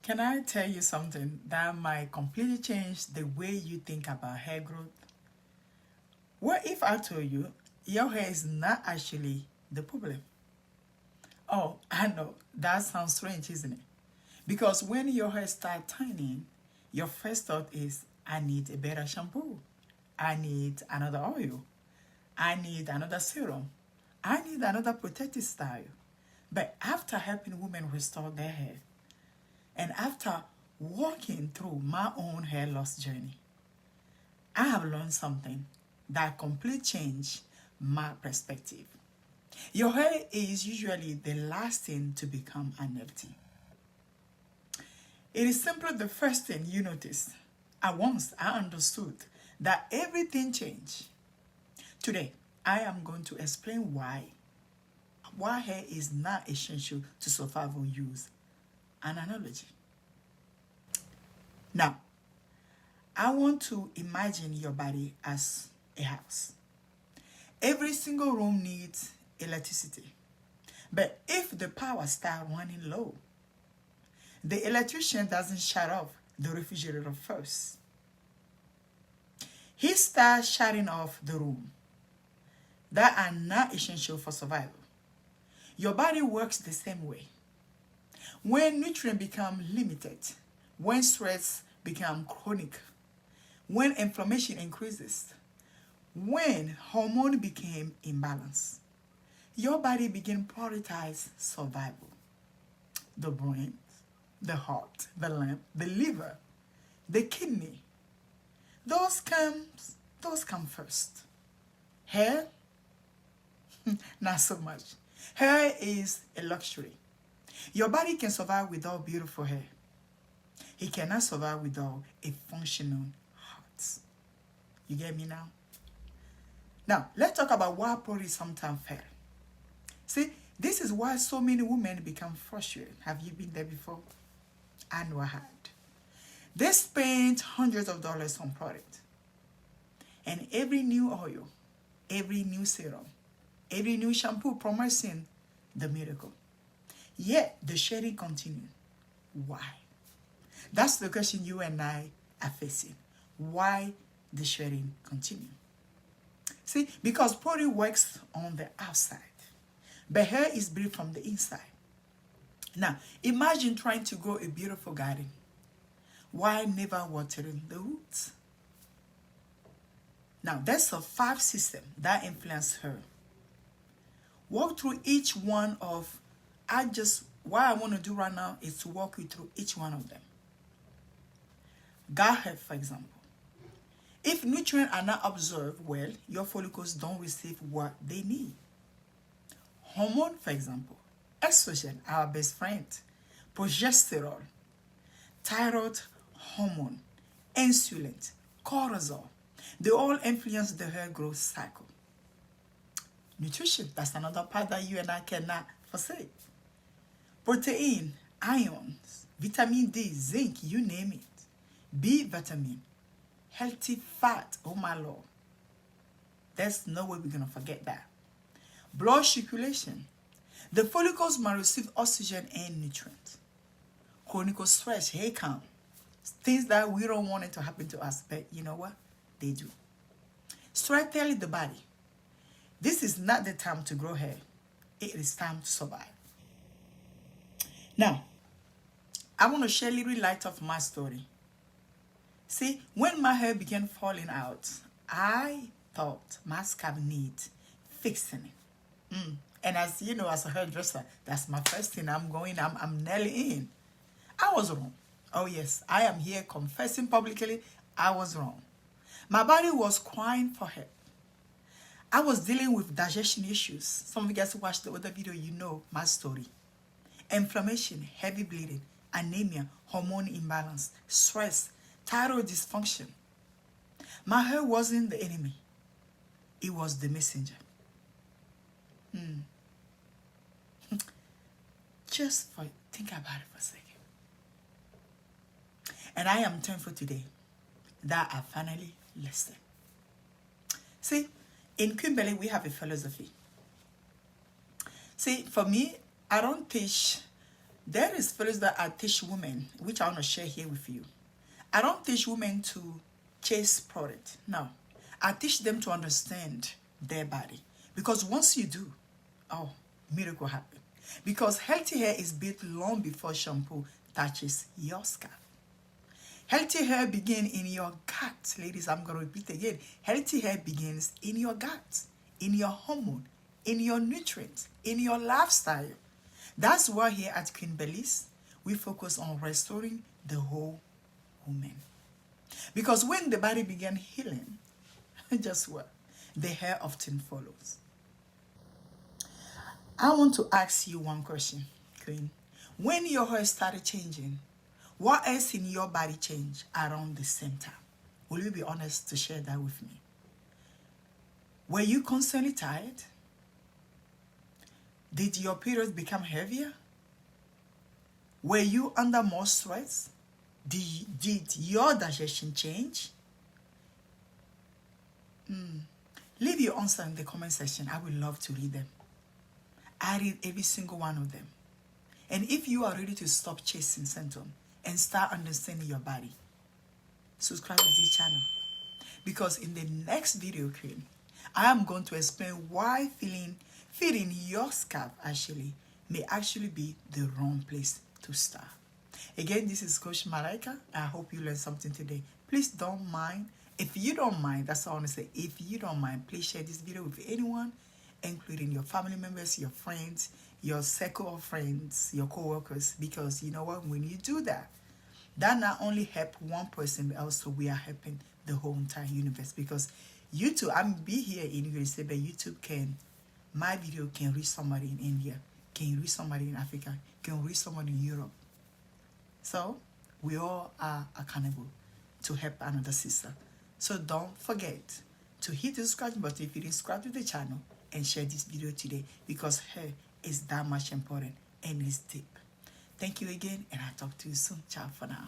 Can I tell you something that might completely change the way you think about hair growth? What if I told you your hair is not actually the problem? Oh, I know, that sounds strange, isn't it? Because when your hair starts thinning, your first thought is, I need a better shampoo. I need another oil. I need another serum. I need another protective style. But after helping women restore their hair, and after walking through my own hair loss journey, I have learned something that completely changed my perspective. Your hair is usually the last thing to become unhealthy. It is simply the first thing you notice. And once I understood that everything changed. Today, I am going to explain why hair is not essential to survival. Use an analogy. Now, I want to imagine your body as a house. Every single room needs electricity. But if the power starts running low, the electrician doesn't shut off the refrigerator first. He starts shutting off the room that are not essential for survival. Your body works the same way. When nutrients become limited, when stress becomes chronic, when inflammation increases, when hormone became imbalanced, your body begin prioritize survival. The brain, the heart, the lung, the liver, the kidney, those come first. Hair, not so much. Hair is a luxury. Your body can survive without beautiful hair. It cannot survive without a functional heart. You get me now? Now, let's talk about why products sometimes fail. See, this is why so many women become frustrated. Have you been there before? I know I had. They spent hundreds of dollars on product. And every new oil, every new serum, every new shampoo promising the miracle. Yet the shedding continues. Why? That's the question you and I are facing. Why the shedding continue? See, because product works on the outside, but hair is built from the inside. Now, imagine trying to grow a beautiful garden while never watering the roots. Now, there's a 5 system that influence her. Walk through each one of, what I want to do right now is to walk you through each one of them. Gut health, for example. If nutrients are not absorbed well, your follicles don't receive what they need. Hormone, for example. Estrogen, our best friend. Progesterone. Thyroid hormone. Insulin. Cortisol. They all influence the hair growth cycle. Nutrition, that's another part that you and I cannot forsake. Protein, ions, vitamin D, zinc, you name it. B vitamin, healthy fat, oh my Lord. There's no way we're going to forget that. Blood circulation. The follicles must receive oxygen and nutrients. Chronic stress, hair count. Things that we don't want it to happen to us, but you know what? They do. Stress tells the body, this is not the time to grow hair. It is time to survive. Now, I want to share a little light of my story. See, when my hair began falling out, I thought my scalp needs fixing it. And as you know, as a hairdresser, that's my first thing. I'm nearly in. I was wrong. Oh yes, I am here confessing publicly I was wrong. My body was crying for help. I was dealing with digestion issues. Some of you guys who watched the other video, you know my story. Inflammation, heavy bleeding, anemia, hormone imbalance, stress, thyroid dysfunction. My hair wasn't the enemy. It was the messenger. Just think about it for a second. And I am thankful today that I finally listened. See, in Queen Bellis, we have a philosophy. See, for me, I don't teach There is philosophy that I teach women, which I want to share here with you. I don't teach women to chase product. No. I teach them to understand their body. Because once you do, oh, miracle happen. Because healthy hair is built long before shampoo touches your scalp. Healthy hair begins in your gut. Ladies, I'm going to repeat again. Healthy hair begins in your gut, in your hormone, in your nutrients, in your lifestyle. That's why here at Queen Bellis, we focus on restoring the whole woman. Because when the body begins healing, just what? The hair often follows. I want to ask you one question, Queen. When your hair started changing, what else in your body changed around the same time? Will you be honest to share that with me? Were you constantly tired? Did your periods become heavier? Were you under more stress? Did your digestion change? Leave your answer in the comment section. I would love to read them. I read every single one of them. And if you are ready to stop chasing symptoms and start understanding your body, subscribe to this channel. Because in the next video, Queen, I am going to explain why feeding your scalp may actually be the wrong place to start. Again, this is Coach Malaika. I hope you learned something today. Please don't mind. If you don't mind, that's all I want to say. If you don't mind, please share this video with anyone, including your family members, your friends, your circle of friends, your co-workers. Because you know what? When you do that, that not only help one person, but also we are helping the whole entire universe. Because YouTube, I'm be here in USA, but YouTube my video can reach somebody in India, can reach somebody in Africa, can reach somebody in Europe. So we all are accountable to help another sister. So don't forget to hit the subscribe button if you didn't subscribe to the channel and share this video today, because hair is that much important and it's deep. Thank you again, and I'll talk to you soon. Ciao for now.